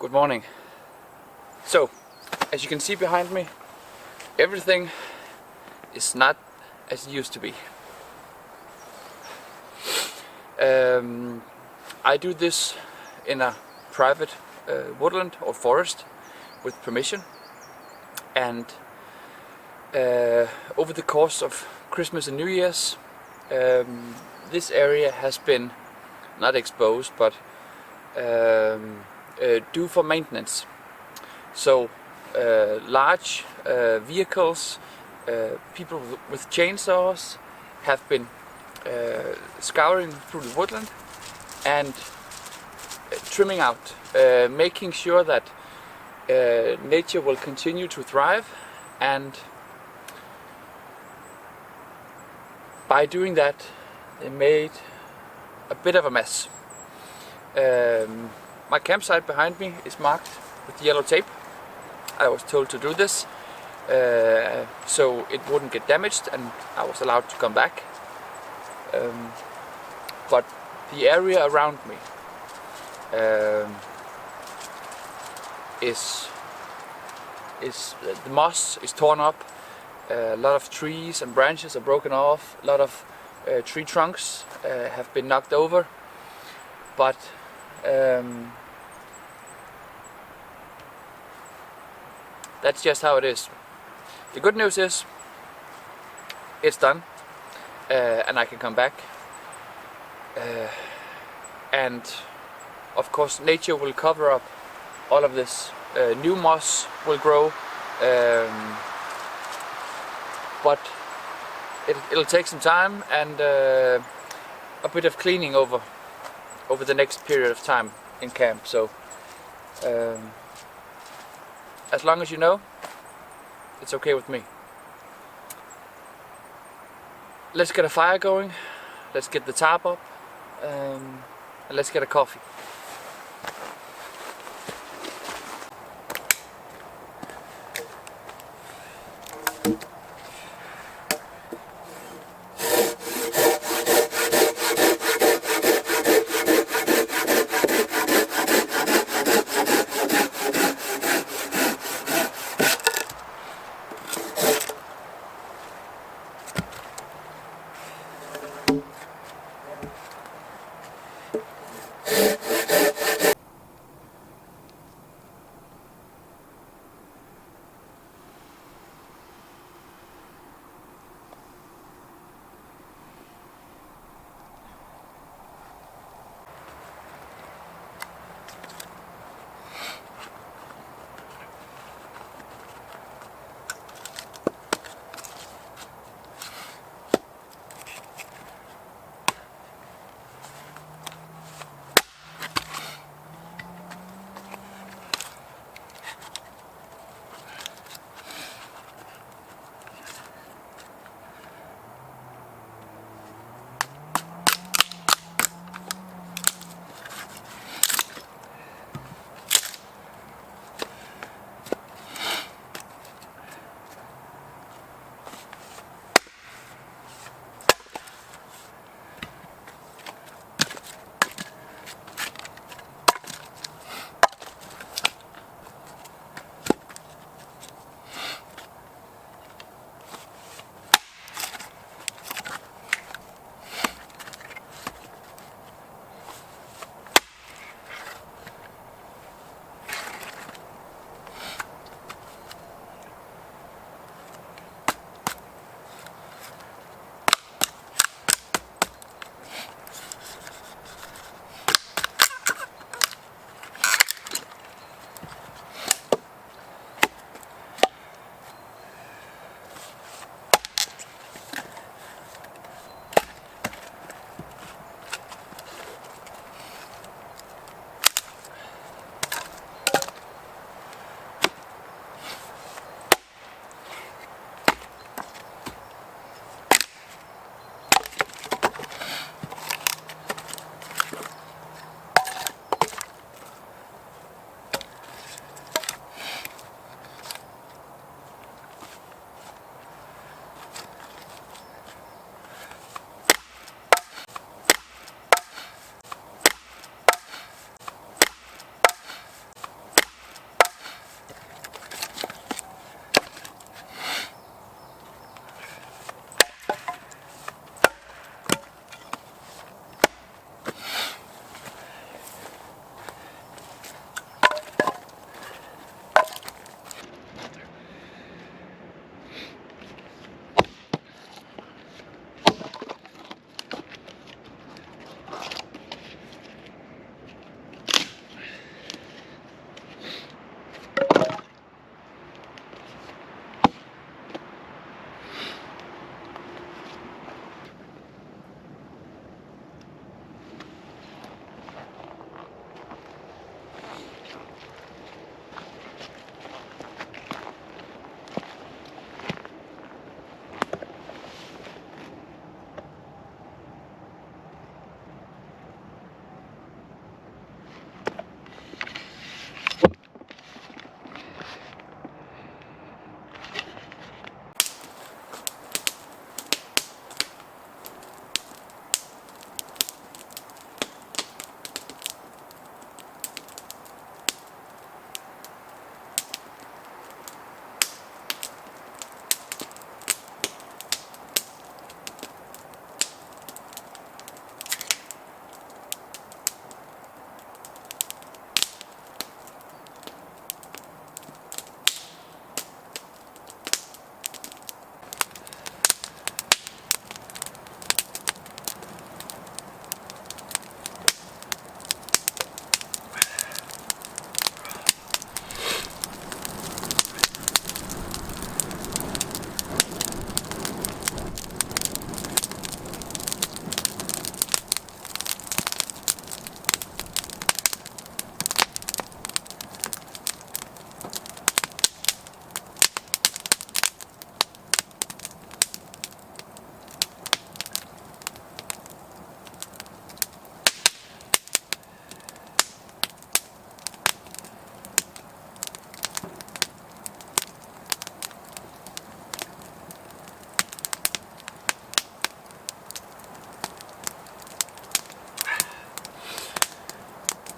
Good morning. So, as you can see behind me, everything is not as it used to be. I do this in a private woodland or forest with permission, and over the course of Christmas and New Year's, this area has been not exposed but due for maintenance. So large vehicles, people with chainsaws have been scouring through the woodland and trimming out, making sure that nature will continue to thrive, and by doing that they made a bit of a mess. My campsite behind me is marked with yellow tape. I was told to do this so it wouldn't get damaged and I was allowed to come back. But the area around me the moss is torn up. A lot of trees and branches are broken off. A lot of tree trunks have been knocked over. But that's just how it is. The good news is it's done, and I can come back. And of course nature will cover up all of this. New moss will grow, but it'll take some time and a bit of cleaning over the next period of time in camp. So as long as you know, it's okay with me. Let's get a fire going, let's get the tarp up, and let's get a coffee.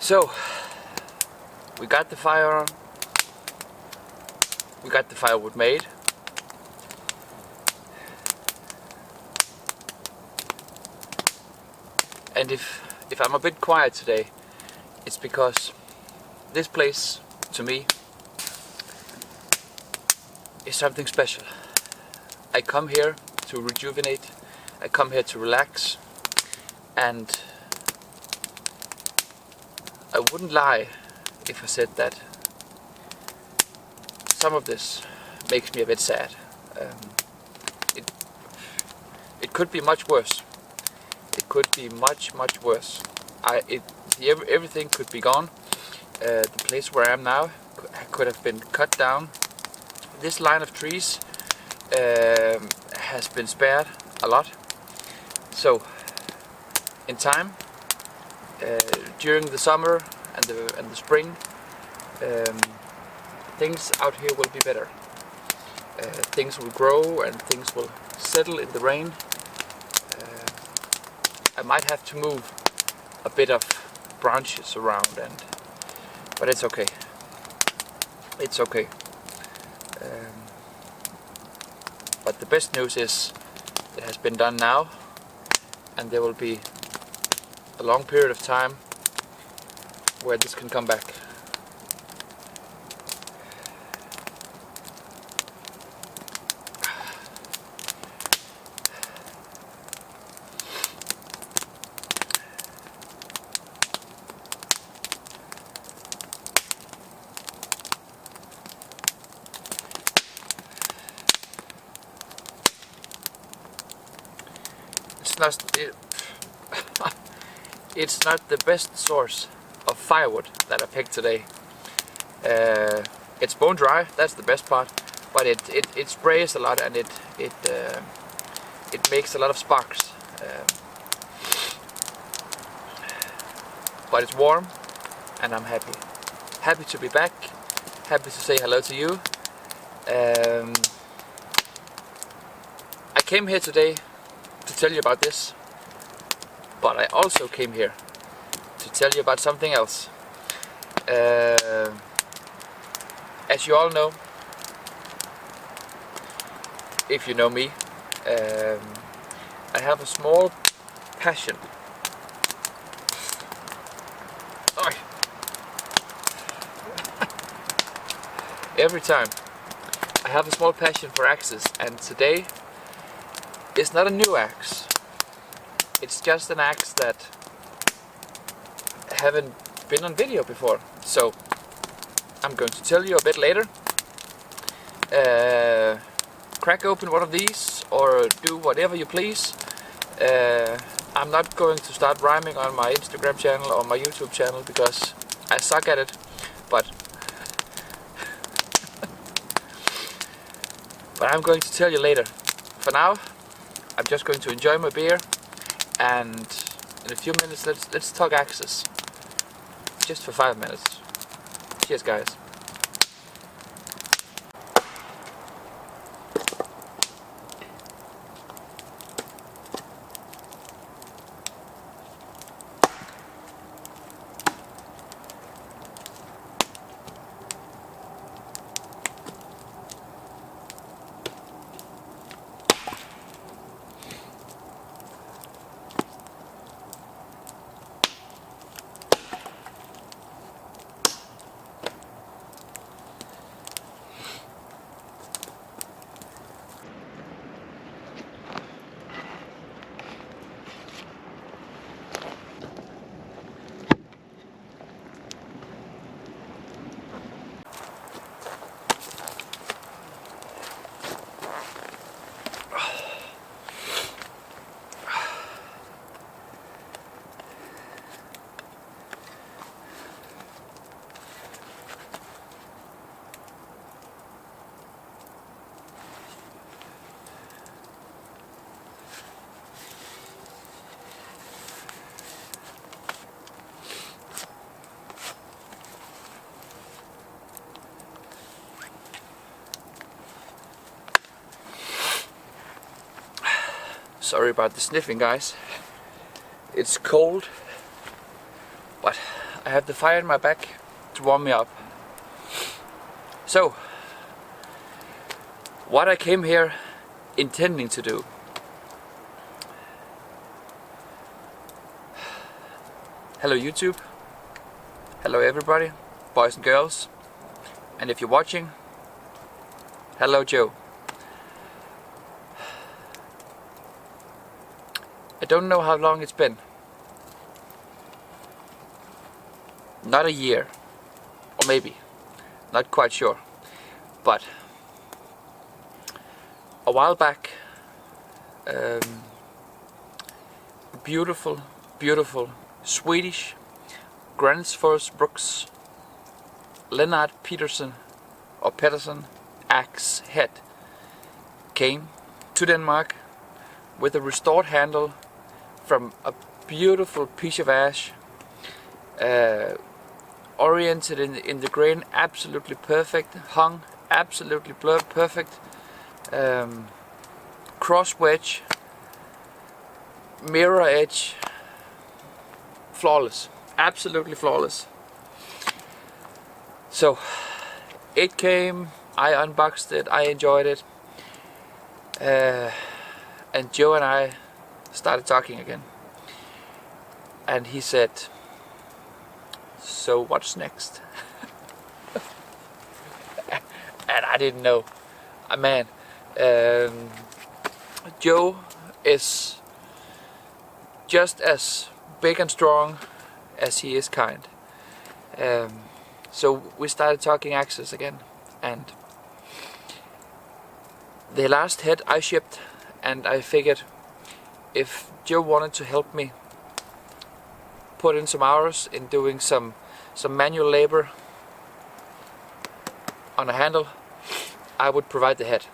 So we got the fire on, we got the firewood made, and if I'm a bit quiet today, it's because this place to me is something special. I come here to rejuvenate, I come here to relax, and I wouldn't lie if I said that some of this makes me a bit sad. It could be much worse. It could be much worse. Everything could be gone. The place where I am now could have been cut down. This line of trees has been spared a lot. So in time, during the summer and the spring, things out here will be better. Things will grow and things will settle in the rain. I might have to move a bit of branches around, but it's okay. It's okay. But the best news is it has been done now, and there will be a long period of time where this can come back. It's not the best source of firewood that I picked today. It's bone dry, that's the best part, but it sprays a lot, and it makes a lot of sparks. But it's warm, and I'm happy. Happy to be back. Happy to say hello to you. I came here today to tell you about this, but I also came here to tell you about something else. As you all know, if you know me, I have a small passion. Sorry. Every time I have a small passion for axes, and today it's not a new axe. It's just an axe that haven't been on video before. So I'm going to tell you a bit later. Crack open one of these or do whatever you please. I'm not going to start rhyming on my Instagram channel or my YouTube channel because I suck at it, but I'm going to tell you later. For now, I'm just going to enjoy my beer, and in a few minutes let's talk axes. Just for 5 minutes. Cheers, guys. Sorry about the sniffing, guys. It's cold, but I have the fire in my back to warm me up. So, what I came here intending to do. Hello YouTube. Hello everybody, boys and girls. And if you're watching, hello Joe. I don't know how long it's been. Not a year, or maybe, not quite sure. But a while back, beautiful, beautiful Swedish Gränsfors Lennart Peterson or Pedersen axe head came to Denmark with a restored handle from a beautiful piece of ash, oriented in the grain absolutely perfect, hung absolutely perfect, cross wedge, mirror edge, flawless, absolutely flawless. So it came, I unboxed it, I enjoyed it, and Joe and I started talking again, and he said, so what's next? And I didn't know. Man, Joe is just as big and strong as he is kind. So we started talking axes again, and the last head I shipped, and I figured if Joe wanted to help me put in some hours in doing some manual labor on a handle, I would provide the head.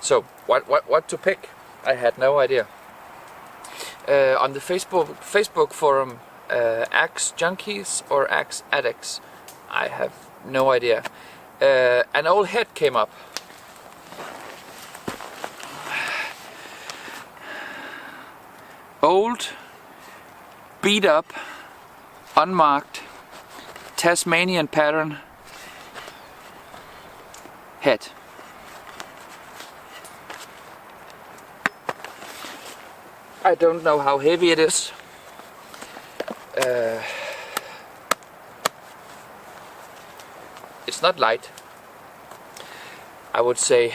So what to pick? I had no idea. On the Facebook forum, Axe Junkies or Axe Addicts, I have no idea. An old head came up. Old, beat up, unmarked, Tasmanian pattern head. I don't know how heavy it is. It's not light. I would say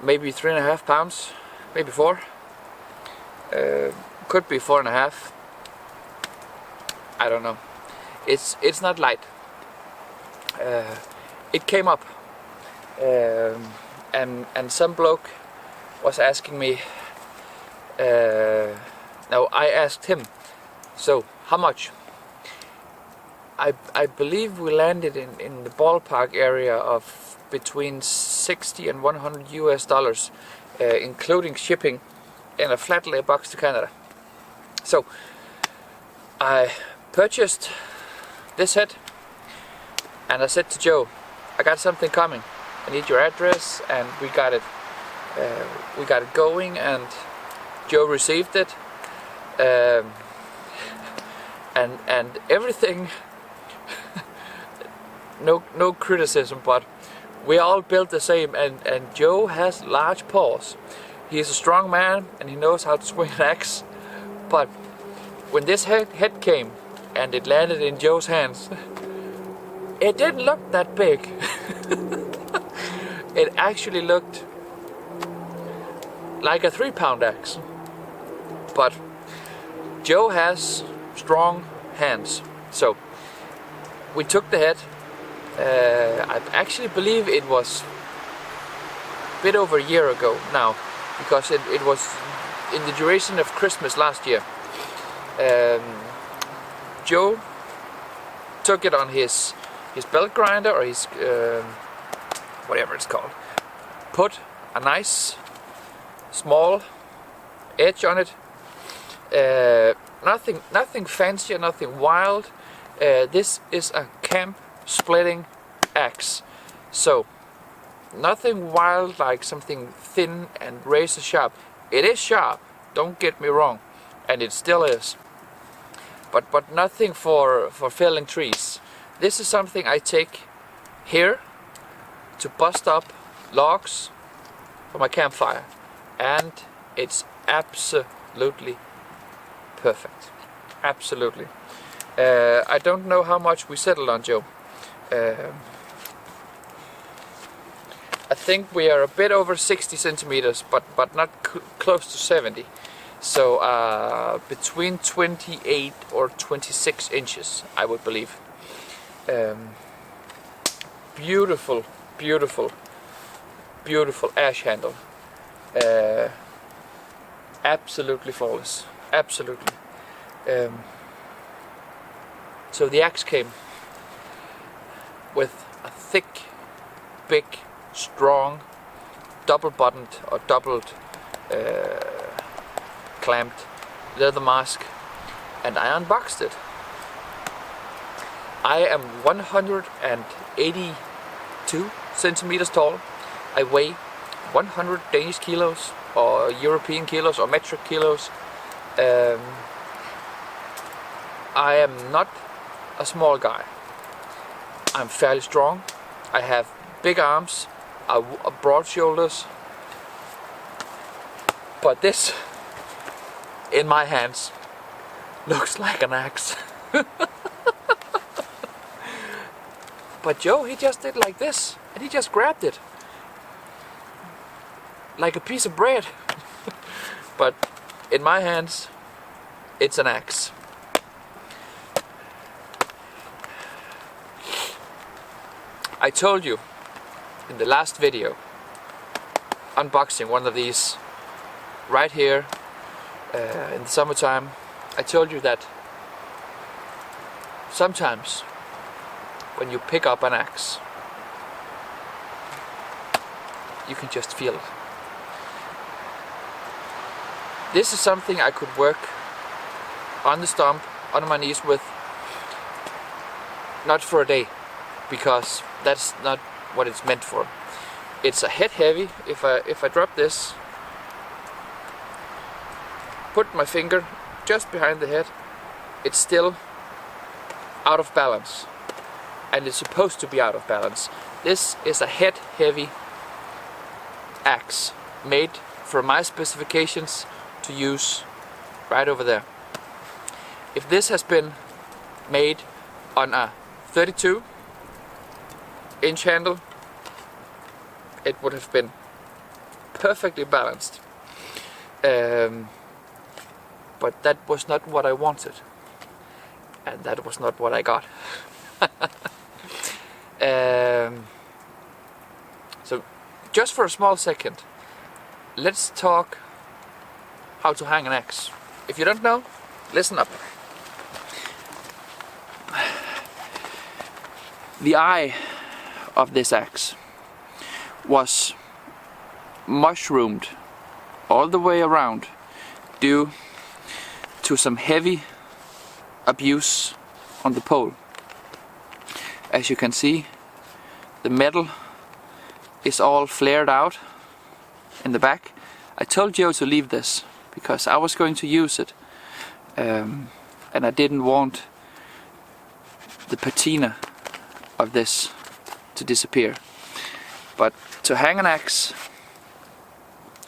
maybe 3.5 pounds, maybe 4. Could be 4.5. I don't know. It's not light. It came up, and some bloke was asking me. No, I asked him. So how much? I believe we landed in the ballpark area of between 60 and 100 US dollars, including shipping, in a flat lay box to Canada. So I purchased this head, and I said to Joe, I got something coming, I need your address, and we got it going, and Joe received it, and everything. no criticism, but we all built the same, and Joe has large paws. He is a strong man and he knows how to swing an axe, but when this head came and it landed in Joe's hands, it didn't look that big. It actually looked like a 3-pound axe, but Joe has strong hands. So we took the head. I actually believe it was a bit over a year ago now, because it was in the duration of Christmas last year. Joe took it on his belt grinder, or his whatever it's called, put a nice small edge on it. Nothing fancy, nothing wild. This is a camp splitting axe, so nothing wild, like something thin and razor sharp. It is sharp, don't get me wrong, and it still is, but nothing for felling trees. This is something I take here to bust up logs for my campfire, and it's absolutely perfect. Absolutely. I don't know how much we settled on, Joe. I think we are a bit over 60 centimeters, but not close to 70. So between 28 or 26 inches, I would believe. Beautiful, beautiful, beautiful ash handle. Absolutely flawless. Absolutely. So the axe came with a thick, big, strong, double-buttoned or doubled clamped leather mask, and I unboxed it. I am 182 centimeters tall. I weigh 100 Danish kilos or European kilos or metric kilos. I am not a small guy. I'm fairly strong. I have big arms, broad shoulders, but this in my hands looks like an axe. But Joe, he just did like this, and he just grabbed it like a piece of bread. But in my hands, it's an axe. I told you in the last video, unboxing one of these right here in the summertime, I told you that sometimes when you pick up an axe, you can just feel it. This is something I could work on the stump, on my knees with, not for a day, because that's not what it's meant for. It's a head heavy. If I drop this, put my finger just behind the head, it's still out of balance, and it's supposed to be out of balance. This is a head heavy axe made for my specifications to use right over there. If this has been made on a 32-inch handle, it would have been perfectly balanced. But that was not what I wanted, and that was not what I got. So just for a small second, let's talk how to hang an axe. If you don't know, listen up. The eye of this axe was mushroomed all the way around due to some heavy abuse on the pole. As you can see, the metal is all flared out in the back. I told Joe to leave this because I was going to use it, and I didn't want the patina of this to disappear. But to hang an axe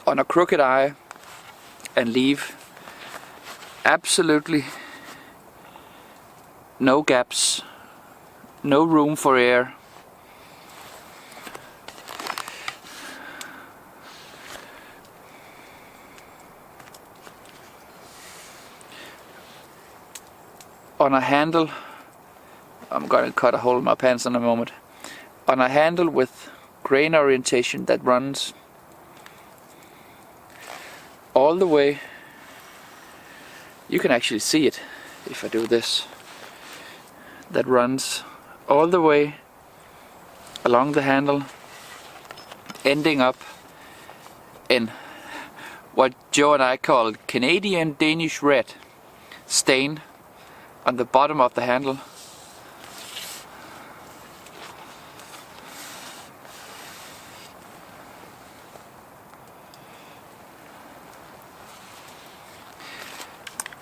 on a crooked eye and leave absolutely no gaps, no room for air, on a handle, I'm gonna cut a hole in my pants in a moment, on a handle with grain orientation that runs all the way. You can actually see it if I do this. That runs all the way along the handle, ending up in what Joe and I call Canadian Danish red stain on the bottom of the handle.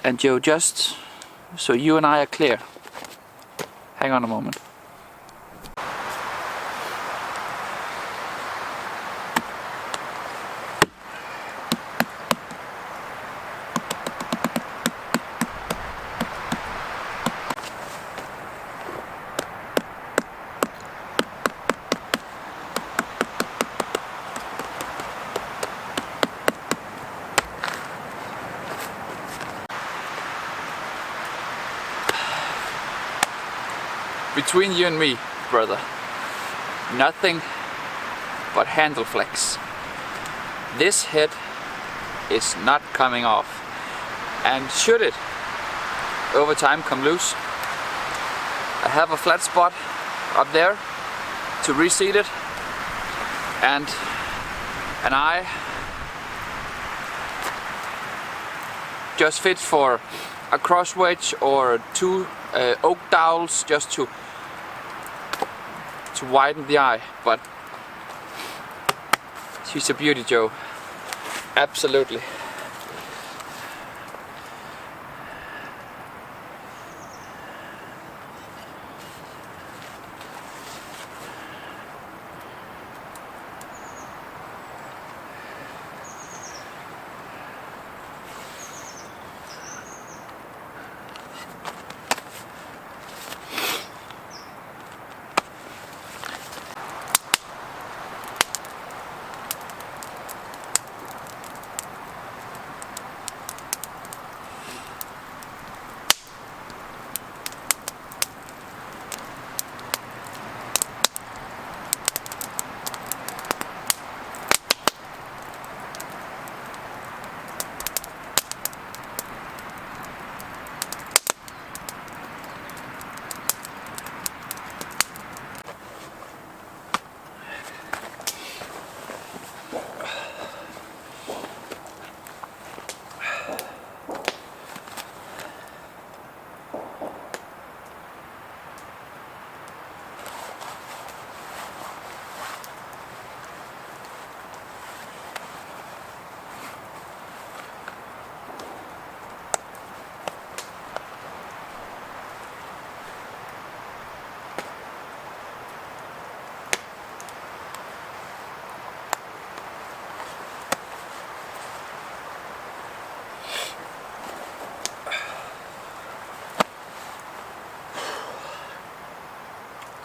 And Joe just So you and I are clear. Hang on a moment. Between you and me, brother, nothing but handle flex. This head is not coming off, and should it over time come loose, I have a flat spot up there to reseat it, and I just fit for a cross wedge or two oak dowels just to widen the eye. But she's a beauty, Joe. Absolutely.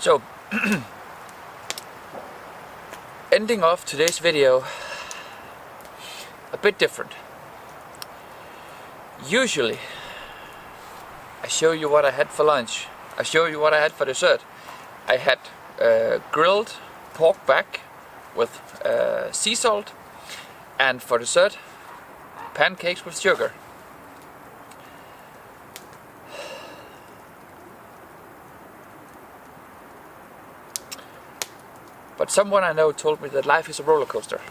So, ending off today's video a bit different. Usually, I show you what I had for lunch. I show you what I had for dessert. I had grilled pork back with sea salt, and for dessert, pancakes with sugar. But someone I know told me that life is a roller coaster.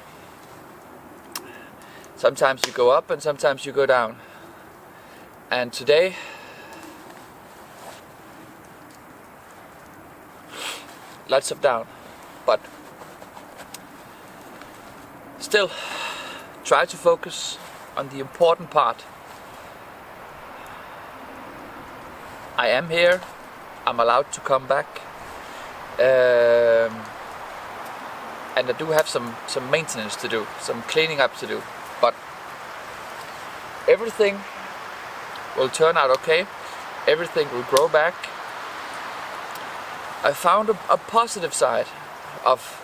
Sometimes you go up and sometimes you go down. And today, lots of down. But still, try to focus on the important part. I am here. I'm allowed to come back. And I do have some maintenance to do, some cleaning up to do, but everything will turn out okay. Everything will grow back. I found a positive side of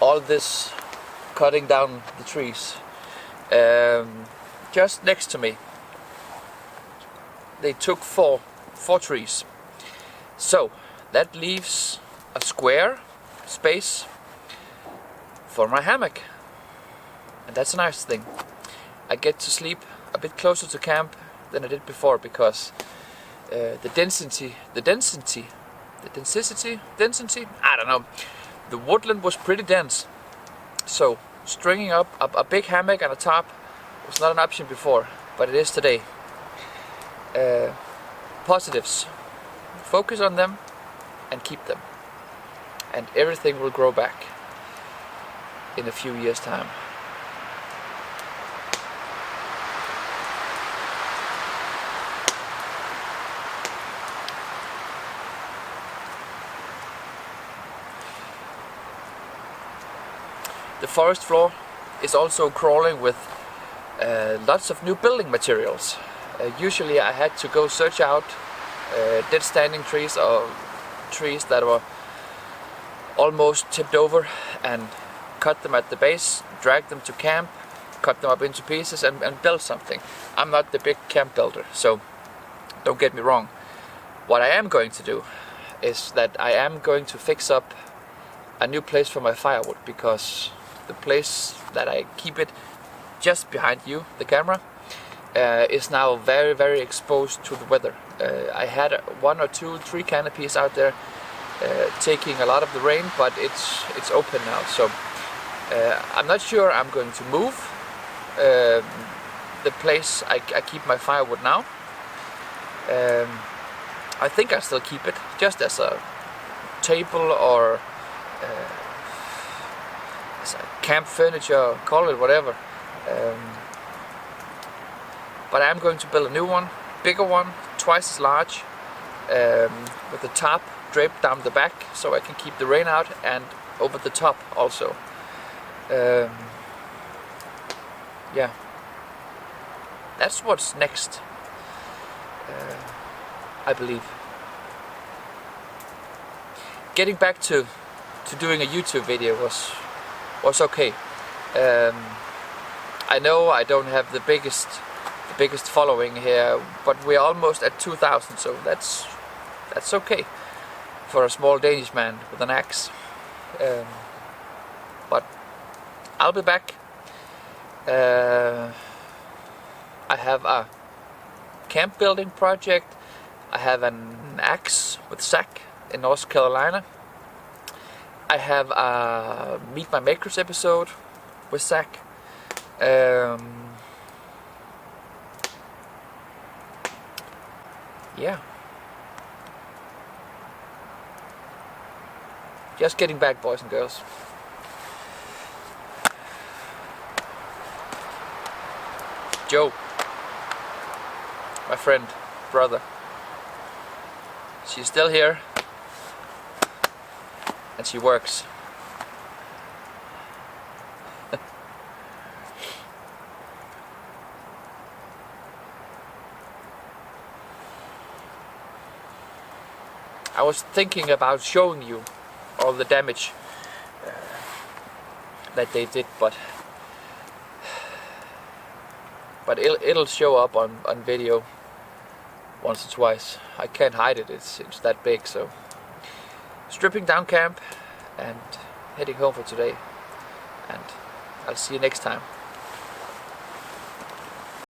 all this cutting down the trees. Just next to me, they took four trees. So that leaves a square space for my hammock, and that's a nice thing. I get to sleep a bit closer to camp than I did before, because the density, I don't know, the woodland was pretty dense, so stringing up a big hammock and a top was not an option before, but it is today. Positives, focus on them and keep them, and everything will grow back in a few years' time. the forest floor is also crawling with lots of new building materials. Usually I had to go search out dead standing trees or trees that were almost tipped over and cut them at the base, drag them to camp, cut them up into pieces and build something. I'm not the big camp builder, so don't get me wrong. What I am going to do is that I am going to fix up a new place for my firewood, because the place that I keep it just behind you, the camera, is now very, very exposed to the weather. I had 1 or 2, 3 canopies out there taking a lot of the rain, but it's open now, so I'm not sure I'm going to move the place I keep my firewood now. I think I still keep it just as a table or as a camp furniture, call it whatever. But I'm going to build a new one, bigger one, twice as large, with the top draped down the back so I can keep the rain out, and over the top also. Yeah, that's what's next, I believe. Getting back to doing a YouTube video was okay. I know I don't have the biggest following here, but we're almost at 2,000, so that's okay for a small Danish man with an axe. But I'll be back. I have a camp building project. I have an axe with sack in North Carolina. I have a Meet My Makers episode with Zach. Yeah. Just getting back, boys and girls. Joe, my friend, brother, she's still here. And she works. I was thinking about showing you all the damage that they did, but it'll show up on video once or twice. I can't hide it, it's that big. So stripping down camp and heading home for today, and I'll see you next time.